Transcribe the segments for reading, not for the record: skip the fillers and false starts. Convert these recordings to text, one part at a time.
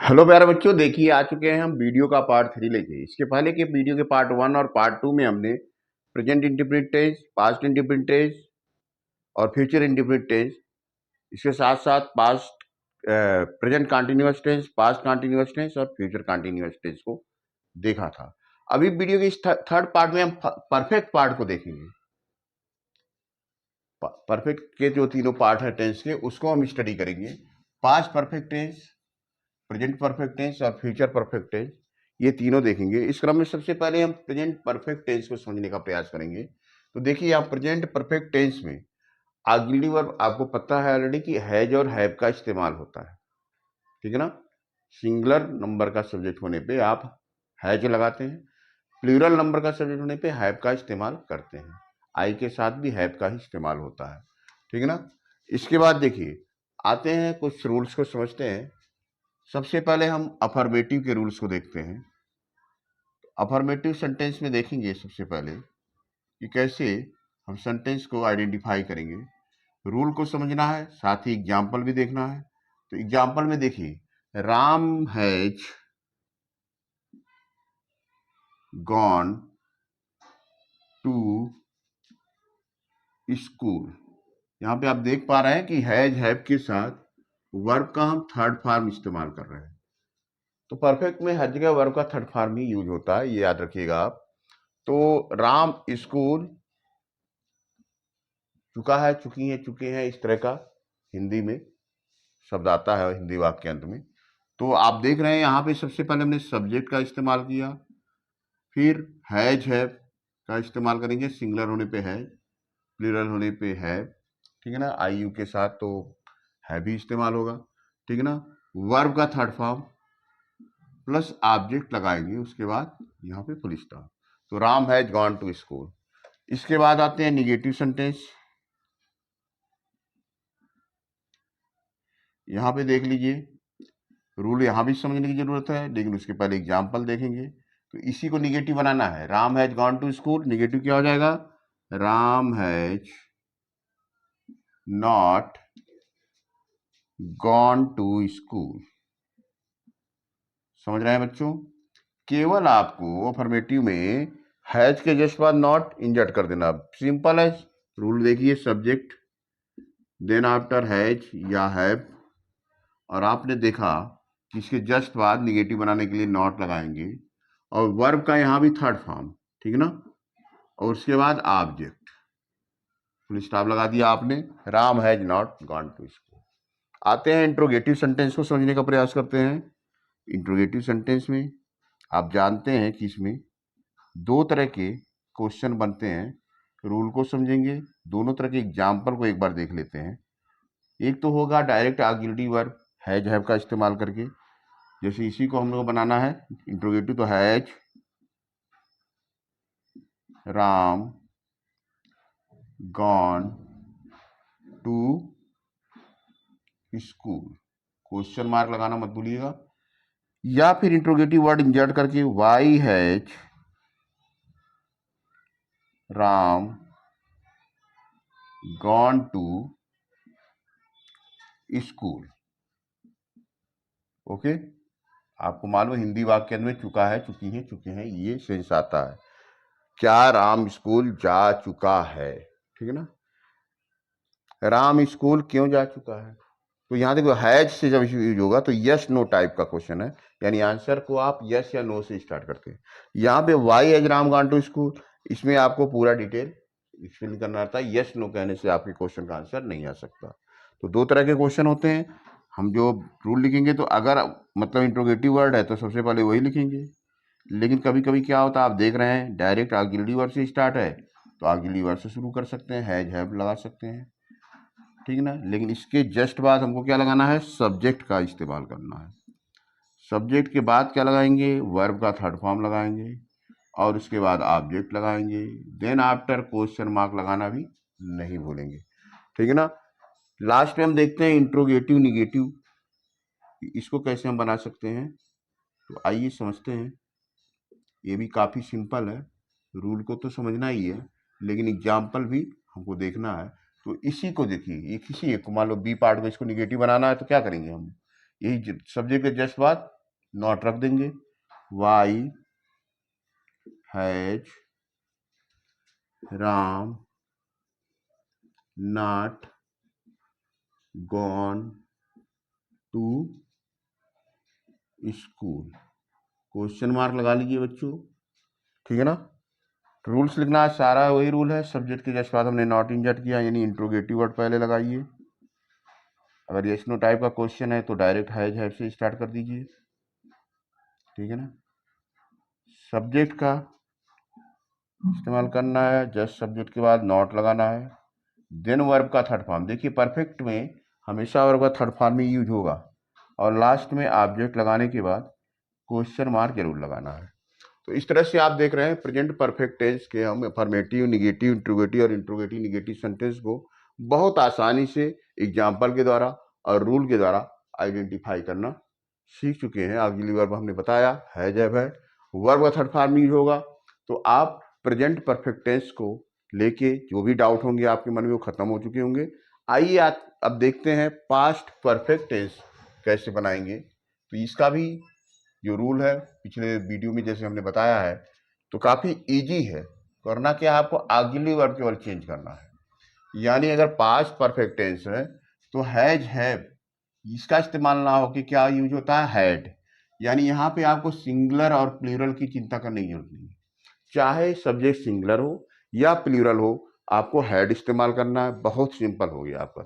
Hello प्यारे बच्चों, देखिए आ चुके हैं हम वीडियो का पार्ट 3 लेके। इसके पहले के वीडियो के पार्ट 1 और पार्ट 2 में हमने present indefinite tense, past indefinite tense और फ्यूचर इंडेफिनिट टेंस, इसके साथ साथ past present continuous tense, past continuous tense और फ्यूचर कंटीन्यूअस टेंस को देखा था। अभी वीडियो के इस थर्ड पार्ट में हम परफेक्ट पार्ट को देखेंगे। परफेक्ट के जो तीनों पार्ट है टेंस के, उसको हम स्टडी करेंगे। Past perfect tense, present perfect tense और फ्यूचर परफेक्ट टेंस, ये तीनों देखेंगे। इस क्रम में सबसे पहले हम प्रेजेंट परफेक्ट टेंस को समझने का प्रयास करेंगे। तो देखिए, यहाँ प्रेजेंट परफेक्ट टेंस में ऑक्सिलरी वर्ब आपको पता है ऑलरेडी कि हैज और हैव का इस्तेमाल होता है, ठीक है ना। सिंगुलर नंबर का सब्जेक्ट होने पे आप हैज लगाते हैं, प्लूरल नंबर का सब्जेक्ट होने पे हैव का इस्तेमाल करते हैं। आई के साथ भी हैव का ही इस्तेमाल होता है, ठीक है ना। इसके बाद देखिए, आते हैं कुछ रूल्स को समझते हैं। सबसे पहले हम अफर्मेटिव के रूल्स को देखते हैं। अफर्मेटिव सेंटेंस में देखेंगे सबसे पहले कि कैसे हम सेंटेंस को आइडेंटिफाई करेंगे। रूल को समझना है, साथ ही एग्जाम्पल भी देखना है। तो एग्जाम्पल में देखिए, Ram has gone to school. यहाँ पे आप देख पा रहे हैं कि हैज हैव के साथ वर्ब का हम थर्ड फॉर्म इस्तेमाल कर रहे हैं। तो परफेक्ट में हर जगह वर्ब का थर्ड फॉर्म ही यूज होता है, ये याद रखिएगा आप। तो राम स्कूल, चुका है, चुकी है, चुके हैं, इस तरह का हिंदी में शब्द आता है हिंदी वाक्य अंत में। तो आप देख रहे हैं यहाँ पे सबसे पहले हमने सब्जेक्ट का इस्तेमाल किया, फिर हैज हैव का इस्तेमाल करेंगे। सिंगुलर होने पे हैज, प्लूरल होने पे हैव, ठीक है ना। आई यू के साथ तो है भी इस्तेमाल होगा, ठीक है ना। वर्ब का थर्ड फॉर्म प्लस ऑब्जेक्ट लगाएंगे, उसके बाद यहाँ पे फुल स्टॉप। तो Ram has gone to school. इसके बाद आते हैं निगेटिव सेंटेंस। यहाँ पे देख लीजिए, रूल यहाँ भी समझने की जरूरत है, लेकिन उसके पहले एग्जाम्पल देखेंगे। तो इसी को निगेटिव बनाना है। Ram has gone to school, negative क्या हो जाएगा? Ram has not gone to school. समझ रहे हैं बच्चों? केवल आपको अफर्मेटिव में हैज के जस्ट बाद नॉट इंजर्ट कर देना, सिंपल है। रूल देखिए, सब्जेक्ट देन आफ्टर हैज या हैव, और आपने देखा कि इसके जस्ट बाद निगेटिव बनाने के लिए नॉट लगाएंगे, और वर्ब का यहाँ भी थर्ड फॉर्म, ठीक है ना। और उसके बाद ऑब्जेक्ट, फुल स्टॉप लगा दिया आपने। Ram has not gone to school. आते हैं इंट्रोगेटिव सेंटेंस को समझने का प्रयास करते हैं। इंट्रोगेटिव सेंटेंस में आप जानते हैं कि इसमें दो तरह के क्वेश्चन बनते हैं। रूल को समझेंगे, दोनों तरह के एग्जाम्पल को एक बार देख लेते हैं। एक तो होगा direct auxiliary verb has have का इस्तेमाल करके, जैसे इसी को हम लोग बनाना है इंट्रोगेटिव। तो has Ram gone to school, question mark लगाना मत भूलिएगा। या फिर इंट्रोगेटिव वर्ड इंजर्ट करके why has Ram gone to school. Okay, आपको मालूम हिंदी वाक्य में चुका है, चुकी है, चुके हैं, ये सेंस आता है। क्या राम स्कूल जा चुका है? ठीक है ना। राम स्कूल क्यों जा चुका है? तो यहाँ देखो, हैज से जब यूज होगा तो यस नो टाइप का क्वेश्चन है, यानी आंसर को आप यस या नो से स्टार्ट करते हैं। यहाँ पे why has Ram gone to school, इसमें आपको पूरा डिटेल एक्सप्लेन करना आता है। यस नो कहने से आपके क्वेश्चन का आंसर नहीं आ सकता। तो दो तरह के क्वेश्चन होते हैं। हम जो रूल लिखेंगे, तो अगर मतलब इंट्रोगेटिव वर्ड है तो सबसे पहले वही लिखेंगे। लेकिन कभी कभी क्या होता है, आप देख रहे हैं डायरेक्ट ऑक्सिलरी वर्ब से स्टार्ट है, तो ऑक्सिलरी वर्ब से शुरू कर सकते हैं, हैज हैव लगा सकते हैं, ठीक है ना। लेकिन इसके जस्ट बाद हमको क्या लगाना है? सब्जेक्ट का इस्तेमाल करना है। सब्जेक्ट के बाद क्या लगाएंगे? वर्ब का थर्ड फॉर्म लगाएंगे, और उसके बाद ऑब्जेक्ट लगाएंगे। देन आफ्टर क्वेश्चन मार्क लगाना भी नहीं भूलेंगे, ठीक है ना। लास्ट में हम देखते हैं इंट्रोगेटिव निगेटिव, इसको कैसे हम बना सकते हैं। तो आइए समझते हैं। ये भी काफ़ी सिंपल है, रूल को तो समझना ही है, लेकिन एग्जाम्पल भी हमको देखना है। तो इसी को देखिए, ये किसी एक मान लो बी पार्ट को इसको निगेटिव बनाना है, तो क्या करेंगे हम? यही सब्जेक्ट के जस्ट बाद नॉट रख देंगे, why has Ram not gone to school, question mark लगा लीजिए बच्चों, ठीक है ना। रूल्स लिखना है, सारा वही रूल है, सब्जेक्ट के जस्ट बाद हमने नॉट इंजर्ट किया, यानी इंट्रोगेटिव वर्ड पहले लगाइए। अगर यस नो टाइप का क्वेश्चन है तो डायरेक्ट हैज से स्टार्ट कर दीजिए, ठीक है ना। सब्जेक्ट का इस्तेमाल करना है, जस्ट सब्जेक्ट के बाद नॉट लगाना है, देन वर्ब का थर्ड फॉर्म। देखिए परफेक्ट में हमेशा वर्ब का थर्ड फॉर्म ही यूज होगा, और लास्ट में ऑब्जेक्ट लगाने के बाद क्वेश्चन मार्क जरूर लगाना है। तो इस तरह से आप देख रहे हैं प्रेजेंट परफेक्ट टेंस के हम अफर्मेटिव, निगेटिव, इंट्रोगेटिव और इंट्रोगेटिव निगेटिव सेंटेंस को बहुत आसानी से एग्जाम्पल के द्वारा और रूल के द्वारा आइडेंटिफाई करना सीख चुके हैं। ऑक्सिलरी वर्ब हमने बताया हैज हैव है, वर्ब का थर्ड फॉर्म यूज होगा। तो आप प्रेजेंट परफेक्ट टेंस को लेके जो भी डाउट होंगे आपके मन में वो खत्म हो चुके होंगे। आइए अब देखते हैं पास्ट परफेक्ट टेंस कैसे बनाएंगे। तो इसका भी जो रूल है पिछले वीडियो में जैसे हमने बताया है, तो काफ़ी इजी है। करना क्या है, आपको ऑक्सिलरी वर्ब केवल चेंज करना है। यानी अगर पास्ट परफेक्ट टेंस है तो हैज हैव इसका इस्तेमाल ना हो कि क्या यूज होता है, हैड। यानी यहाँ पे आपको सिंगुलर और प्लूरल की चिंता करने की जरूरत नहीं है। चाहे सब्जेक्ट सिंगुलर हो या प्लूरल हो, आपको हैड इस्तेमाल करना है। बहुत सिंपल हो गया आपका,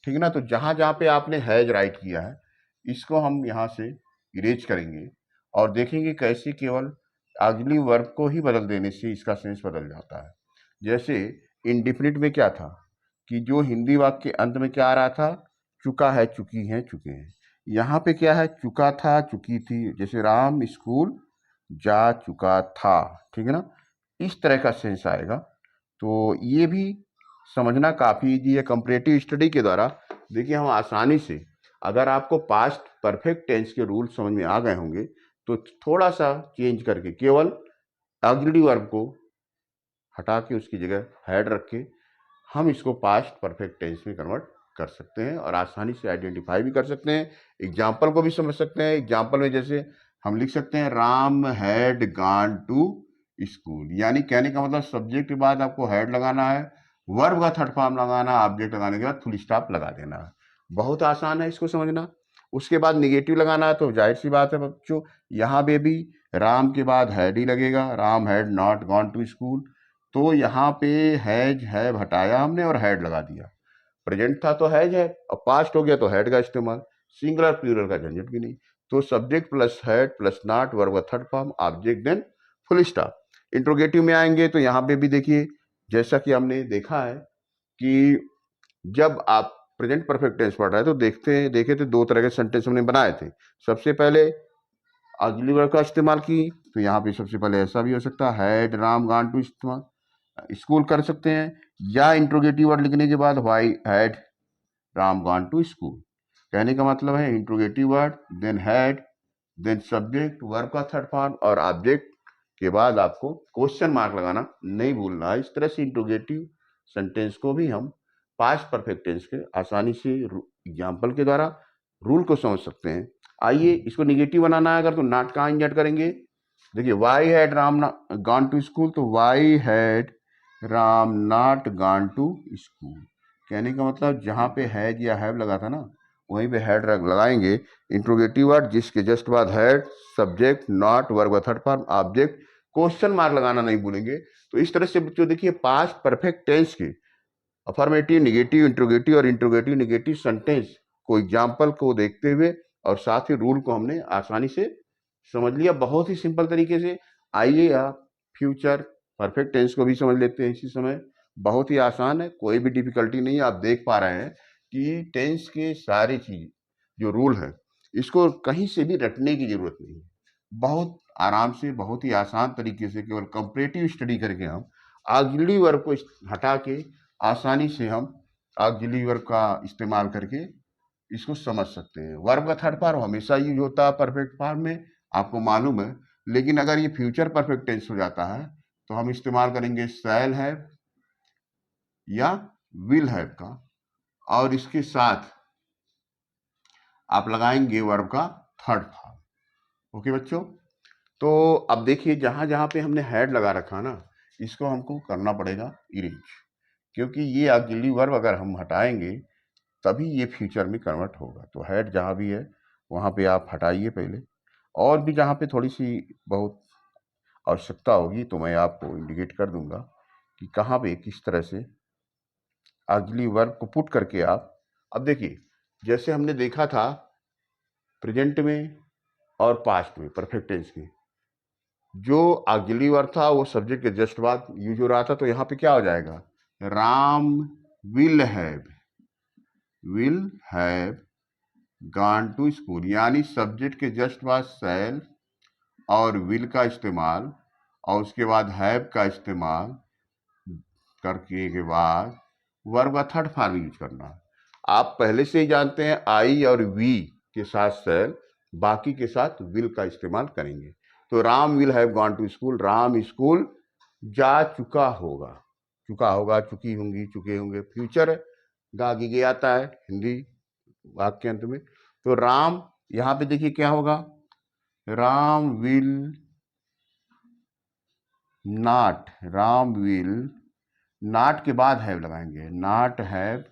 ठीक है ना। तो जहाँ जहाँ पे आपने हैज राइट किया है, इसको हम यहाँ से इरेज करेंगे और देखेंगे कैसे केवल ऑक्सिलरी वर्ब को ही बदल देने से इसका सेंस बदल जाता है। जैसे इंडिफिनिट में क्या था कि जो हिंदी वाक्य के अंत में क्या आ रहा था, चुका है, चुकी है, चुके हैं। यहाँ पे क्या है, चुका था, चुकी थी। जैसे राम स्कूल जा चुका था, ठीक है ना, इस तरह का सेंस आएगा। तो ये भी समझना काफ़ी ईजी है। कंपैरेटिव स्टडी के द्वारा देखिए हम आसानी से, अगर आपको पास्ट परफेक्ट टेंस के रूल समझ में आ गए होंगे तो थोड़ा सा चेंज करके केवल ऑक्सिलरी वर्ब को हटा के उसकी जगह हैड रख के हम इसको पास्ट परफेक्ट टेंस में कन्वर्ट कर सकते हैं और आसानी से आइडेंटिफाई भी कर सकते हैं। एग्जाम्पल को भी समझ सकते हैं। एग्जाम्पल में जैसे हम लिख सकते हैं Ram had gone to school, यानी कहने का मतलब सब्जेक्ट के बाद आपको हैड लगाना है, वर्ब का थर्ड फॉर्म लगाना, ऑब्जेक्ट लगाने के बाद फुल स्टॉप लगा देना है। बहुत आसान है इसको समझना। उसके बाद निगेटिव लगाना है, तो जाहिर सी बात है बच्चों, यहाँ पे भी राम के बाद हैड ही लगेगा। Ram had not gone to school, तो यहाँ पे हैज हैव हटाया हमने और हैड लगा दिया। प्रेजेंट था तो हैज है, और पास्ट हो गया तो हैड का इस्तेमाल। सिंगुलर प्लूरल का झंझट भी नहीं। तो subject plus had plus not, verb का third form, object, then full stop. Interrogative में आएंगे तो यहाँ पे भी देखिए, जैसा कि हमने देखा है कि जब आप प्रेजेंट परफेक्ट टेंस पढ़ रहे हैं तो देखे थे दो तरह के सेंटेंस हमने बनाए थे। सबसे पहले ऑक्सिलरी वर्ब का इस्तेमाल की, तो यहाँ पे सबसे पहले ऐसा भी हो सकता है, had Ram gone to school कर सकते हैं, या इंट्रोगेटिव वर्ड लिखने के बाद why had Ram gone to school. कहने का मतलब है interrogative word, then had, then subject, verb का थर्ड फॉर्म और ऑब्जेक्ट के बाद आपको क्वेश्चन मार्क लगाना नहीं भूलना है। इस तरह से इंट्रोगेटिव सेंटेंस को भी हम पास्ट परफेक्ट टेंस के आसानी से एग्जाम्पल के द्वारा रूल को समझ सकते हैं। आइए इसको निगेटिव बनाना है अगर, तो नॉट कहाँ इंजर्ट करेंगे। देखिए why had Ram gone to school, तो why had Ram not gone to school. कहने का मतलब जहाँ पे हैज या हैव लगा था ना, वहीं पे हैड लगाएंगे। इंट्रोगेटिव वर्ड जिसके जस्ट बाद had, subject, not, verb third form, object, question mark लगाना नहीं भूलेंगे। तो इस तरह से बच्चों देखिए पास्ट परफेक्ट टेंस के अफर्मेटिव, निगेटिव, इंट्रोगेटिव और इंट्रोगेटिव निगेटिव सेंटेंस को एग्जाम्पल को देखते हुए और साथ ही रूल को हमने आसानी से समझ लिया, बहुत ही सिंपल तरीके से। आइए आप फ्यूचर परफेक्ट टेंस को भी समझ लेते हैं इसी समय। बहुत ही आसान है, कोई भी डिफिकल्टी नहीं है। आप देख पा रहे हैं कि टेंस के सारी चीज जो रूल है, इसको कहीं से भी रटने की जरूरत नहीं है। बहुत आराम से, बहुत ही आसान तरीके से केवल कंपैरेटिव स्टडी करके हम ऑक्सिलरी वर्ब को हटा के आसानी से हम ऑक्सिलरी वर्ब का इस्तेमाल करके इसको समझ सकते हैं। वर्ब का थर्ड फॉर्म हमेशा यूज होता है परफेक्ट फॉर्म में, आपको मालूम है। लेकिन अगर ये फ्यूचर परफेक्ट टेंस हो जाता है तो हम इस्तेमाल करेंगे शैल हैव या विल हैव का, और इसके साथ आप लगाएंगे वर्ब का थर्ड फॉर्म। ओके बच्चों, तो अब देखिए जहाँ जहाँ पे हमने हैड लगा रखा ना, इसको हमको करना पड़ेगा इरेज, क्योंकि ये ऑक्सिलरी वर्ब अगर हम हटाएंगे तभी ये फ्यूचर में कन्वर्ट होगा। तो हैड जहाँ भी है वहाँ पे आप हटाइए पहले, और भी जहाँ पे थोड़ी सी बहुत आवश्यकता होगी तो मैं आपको इंडिकेट कर दूंगा कि कहाँ पे किस तरह से ऑक्सिलरी वर्ब को पुट करके आप। अब देखिए जैसे हमने देखा था प्रेजेंट में और पास्ट में परफेक्ट टेंस के, जो ऑक्सिलरी वर्ब था वो सब्जेक्ट के जस्ट बाद यूज हो रहा था, तो यहाँ पे क्या हो जाएगा, Ram will have gone to school, यानी सब्जेक्ट के जस्ट बाद शैल और विल का इस्तेमाल और उसके बाद हैव का इस्तेमाल करके के बाद वर्ब का थर्ड फॉर्म यूज करना है। आप पहले से ही जानते हैं आई और वी के साथ शैल, बाकी के साथ विल का इस्तेमाल करेंगे। तो Ram will have gone to school, Ram school जा चुका होगा, चुकी होंगी, चुके होंगे, फ्यूचर गागी गे आता है हिंदी वाक्य अंत में। तो राम यहाँ पे देखिए क्या होगा, राम विल नॉट के बाद हैव लगाएंगे, not have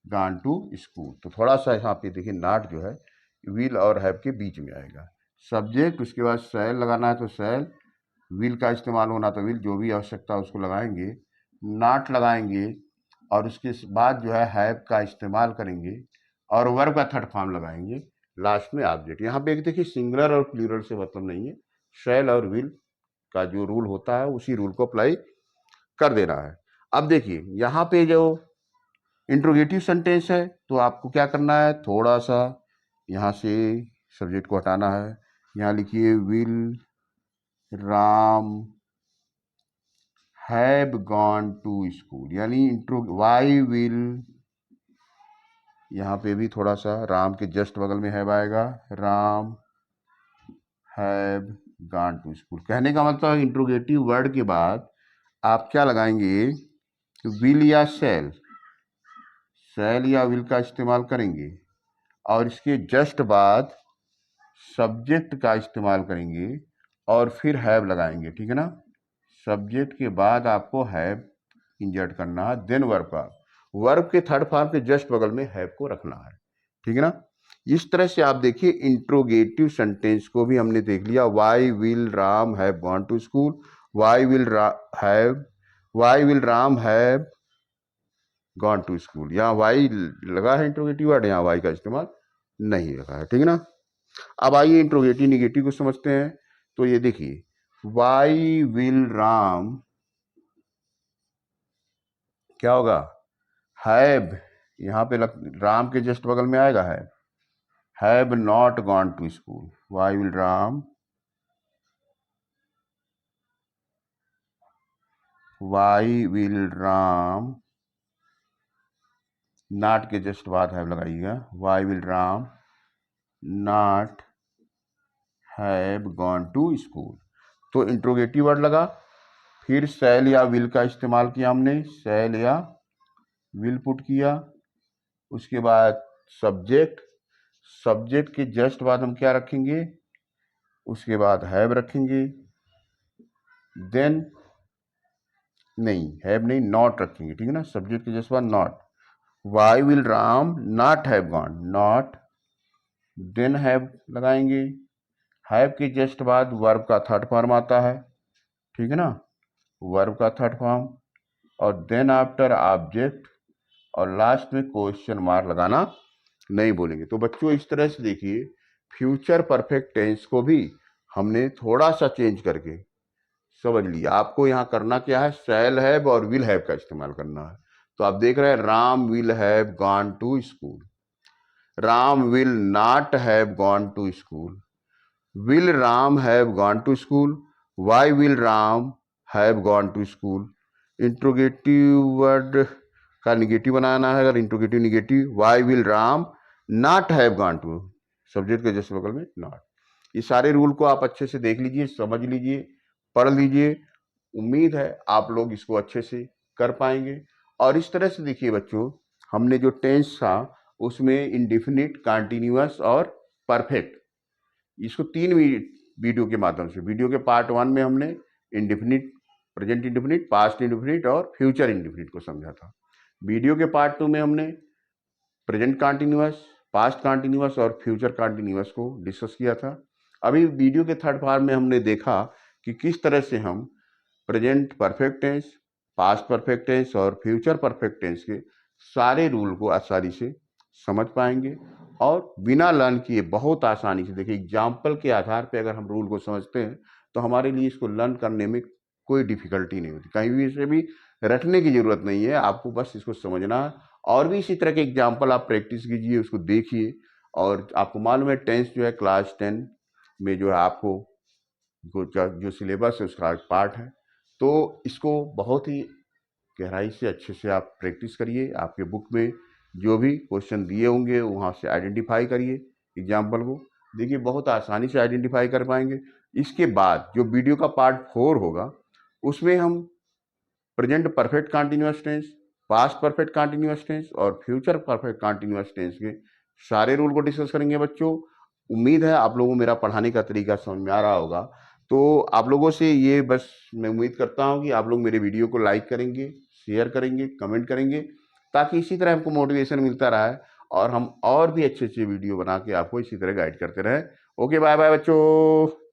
gone to school. तो थोड़ा सा यहाँ पे देखिए नॉट जो है विल और हैव के बीच में आएगा, सब्जेक्ट उसके बाद शैल लगाना है तो शैल, विल का इस्तेमाल होना तो विल, जो भी आवश्यकता उसको लगाएंगे, नॉट लगाएंगे और उसके बाद जो है हैव का इस्तेमाल करेंगे और वर्ब का थर्ड फॉर्म लगाएंगे, लास्ट में ऑब्जेक्ट। यहाँ पे एक देखिए सिंगुलर और प्लूरल से मतलब नहीं है, शैल और विल का जो रूल होता है उसी रूल को अप्लाई कर देना है। अब देखिए यहाँ पे जो इंट्रोगेटिव सेंटेंस है तो आपको क्या करना है, थोड़ा सा यहाँ से सब्जेक्ट को हटाना है, यहाँ लिखिए will Ram have gone to school, यानी वाई विल, यहाँ पे भी थोड़ा सा राम के जस्ट बगल में हैव आएगा, Ram have gone to school. कहने का मतलब इंट्रोगेटिव वर्ड के बाद आप क्या लगाएंगे, विल या शैल या विल का इस्तेमाल करेंगे और इसके जस्ट बाद सब्जेक्ट का इस्तेमाल करेंगे और फिर हैव लगाएंगे, ठीक है ना। सब्जेक्ट के बाद आपको हैव इंजर्ट करना है, देन वर्ब के थर्ड फॉर्म के जस्ट बगल में हैव को रखना है, ठीक है ना। इस तरह से आप देखिए इंट्रोगेटिव सेंटेंस को भी हमने देख लिया, why will Ram have gone to school, why will Ram have gone to school, यहाँ वाई लगा है इंट्रोगेटिव वर्ड, यहाँ वाई का इस्तेमाल नहीं लगा है, ठीक है ना। अब आइए इंट्रोगेटिव निगेटिव को समझते हैं। तो ये देखिए वाई विल राम क्या होगा, हैव, यहाँ पे राम के जस्ट बगल में आएगा have not gone to school, why will Ram not के जस्ट बाद हैव लगाइएगा, why will Ram not have gone to school. तो इंट्रोगेटिव वर्ड लगा, फिर शैल या विल का इस्तेमाल किया हमने, शैल या विल पुट किया, उसके बाद सब्जेक्ट के जस्ट बाद हम क्या रखेंगे, उसके बाद हैव रखेंगे, देन नहीं नॉट रखेंगे, ठीक है ना, सब्जेक्ट के जस्ट बाद not, why will Ram not have gone, not, then have लगाएंगे, हैव के जस्ट बाद वर्ब का थर्ड फॉर्म आता है, ठीक है ना, वर्ब का थर्ड फॉर्म, और देन आफ्टर ऑब्जेक्ट, और लास्ट में क्वेश्चन मार्क लगाना नहीं बोलेंगे। तो बच्चों इस तरह से देखिए फ्यूचर परफेक्ट टेंस को भी हमने थोड़ा सा चेंज करके समझ लिया। आपको यहाँ करना क्या है, शैल हैव और विल हैव का इस्तेमाल करना है। तो आप देख रहे हैं Ram will have gone to school, Ram will not have gone to school, will Ram have gone to school, why will Ram have gone to school. Interrogative word का निगेटिव बनाना है, अगर interrogative negative, why will Ram not have gone to, subject के just बगल में not. ये सारे rule को आप अच्छे से देख लीजिए, समझ लीजिए, पढ़ लीजिए, उम्मीद है आप लोग इसको अच्छे से कर पाएंगे। और इस तरह से देखिए बच्चों हमने जो टेंस था उसमें इंडेफिनिट, कंटिन्यूअस और परफेक्ट, इसको तीन भी वीडियो के माध्यम से। वीडियो के पार्ट 1 में हमने indefinite, present indefinite, past indefinite और फ्यूचर इंडेफिनिट को समझा था। वीडियो के पार्ट 2 में हमने प्रेजेंट कंटीन्यूअस, पास्ट कंटीन्यूअस और फ्यूचर कंटीन्यूअस को डिस्कस किया था। अभी वीडियो के थर्ड पार्ट में हमने देखा कि किस तरह से हम present perfect tense, past perfect tense और फ्यूचर परफेक्ट टेंस के सारे रूल को आसानी से समझ पाएंगे और बिना लर्न किए बहुत आसानी से, देखिए एग्जाम्पल के आधार पे अगर हम रूल को समझते हैं तो हमारे लिए इसको लर्न करने में कोई डिफिकल्टी नहीं होती, कहीं भी इसे भी रटने की जरूरत नहीं है, आपको बस इसको समझना है। और भी इसी तरह के एग्जाम्पल आप प्रैक्टिस कीजिए, उसको देखिए। और आपको मालूम है टेंस जो है क्लास 10 में जो है आपको जो सिलेबस है उसका पार्ट है, तो इसको बहुत ही गहराई से अच्छे से आप प्रैक्टिस करिए। आपके बुक में जो भी क्वेश्चन दिए होंगे वहाँ से आइडेंटिफाई करिए एग्जाम्पल को, देखिए बहुत आसानी से आइडेंटिफाई कर पाएंगे। इसके बाद जो वीडियो का पार्ट 4 होगा उसमें हम present perfect continuous tense, past perfect continuous tense और फ्यूचर परफेक्ट कंटीन्यूअस टेंस के सारे रूल को डिस्कस करेंगे बच्चों। उम्मीद है आप लोगों को मेरा पढ़ाने का तरीका समझ में आ रहा होगा। तो आप लोगों से ये बस मैं उम्मीद करता हूँ कि आप लोग मेरे वीडियो को लाइक करेंगे, शेयर करेंगे, कमेंट करेंगे, ताकि इसी तरह हमको मोटिवेशन मिलता रहा है और हम और भी अच्छे अच्छे वीडियो बना के आपको इसी तरह गाइड करते रहें। ओके, बाय बाय बच्चों।